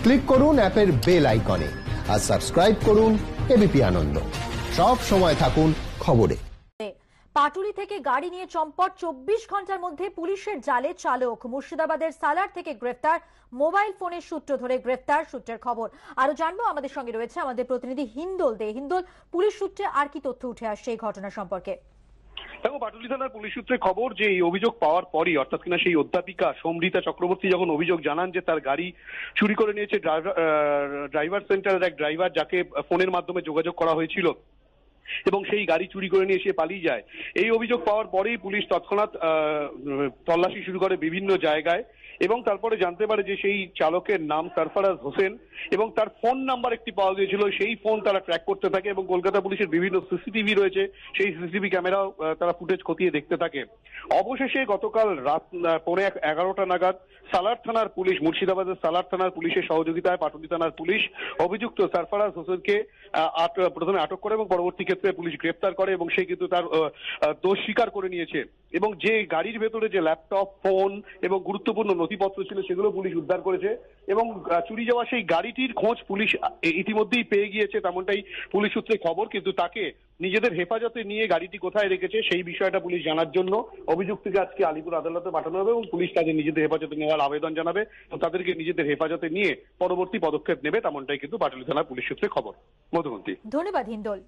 Click করুন অ্যাপের bell আইকনে আর সাবস্ক্রাইব করুন এবিপি আনন্দ। সব সময় থাকুন খবরে। পাটুলি থেকে গাড়ি নিয়ে চম্পট, 24 ঘন্টার মধ্যে পুলিশের জালে চালক। মুর্শিদাবাদের সালার থেকে গ্রেফতার, মোবাইল ফোনের সূত্র ধরে গ্রেফতার। সূত্রের খবর আরো জানবো, আমাদের সঙ্গে রয়েছে আমাদের প্রতিনিধি হিন্দোল দে। হিন্দোল, পুলিশ সূত্রে আর কি তথ্য উঠে আসছে এই ঘটনা সম্পর্কে? দেখো, পাটুলি থানার পুলিশ সূত্রে খবর যে এই অভিযোগ পাওয়ার পরই, অর্থাৎ কিনা সেই অধ্যাপিকা সমৃতা চক্রবর্তী যখন অভিযোগ জানান যে তার গাড়ি চুরি করে নিয়েছে ড্রাইভার সেন্টারের এক ড্রাইভার, যাকে ফোনের মাধ্যমে যোগাযোগ করা হয়েছিল এবং সেই গাড়ি চুরি করে নিয়ে এসে পালিয়ে যায়। এই অভিযোগ পাওয়ার পরেই পুলিশ তৎক্ষণাৎ তল্লাশি শুরু করে বিভিন্ন জায়গায় এবং তারপরে জানতে পারে যে সেই চালকের নাম সরফরাজ হোসেন এবং তার ফোন নাম্বার একটি পাওয়া গিয়েছিল। সেই ফোন তারা ট্র্যাক করতে থাকে এবং কলকাতা পুলিশের বিভিন্ন সিসিটিভি রয়েছে, সেই সিসিটিভি ক্যামেরাও তারা ফুটেজ খতিয়ে দেখতে থাকে। অবশেষে গতকাল রাত 11:15 নাগাদ সালার থানার পুলিশ, মুর্শিদাবাদের সালার থানার পুলিশের সহযোগিতায় পাটুলি থানার পুলিশ অভিযুক্ত সরফরাজ হোসেনকে প্রথমে আটক করে এবং পরবর্তী ক্ষেত্রে পুলিশ গ্রেপ্তার করে এবং সে কিন্তু তার দোষ স্বীকার করে নিয়েছে। এবং যে গাড়ির ভেতরে যে ল্যাপটপ, ফোন এবং গুরুত্বপূর্ণ নথিপত্র ছিল সেগুলো পুলিশ উদ্ধার করেছে এবং চুরি যাওয়া সেই গাড়িটির খোঁজ পুলিশ ইতিমধ্যেই পেয়ে গিয়েছে, তেমনটাই পুলিশ সূত্রে খবর। কিন্তু তাকে নিজেদের হেফাজতে নিয়ে গাড়িটি কোথায় রেখেছে সেই বিষয়টা পুলিশ জানার জন্য অভিযুক্তকে আজকে আলিপুর আদালতে পাঠানো হবে এবং পুলিশ তাদের নিজেদের হেফাজতে নেওয়ার আবেদন জানাবে এবং তাদেরকে নিজেদের হেফাজতে নিয়ে পরবর্তী পদক্ষেপ নেবে, তেমনটাই কিন্তু পাটুলি থানার পুলিশ সূত্রে খবর। মধুমন্তী, ধন্যবাদ হিন্দোল।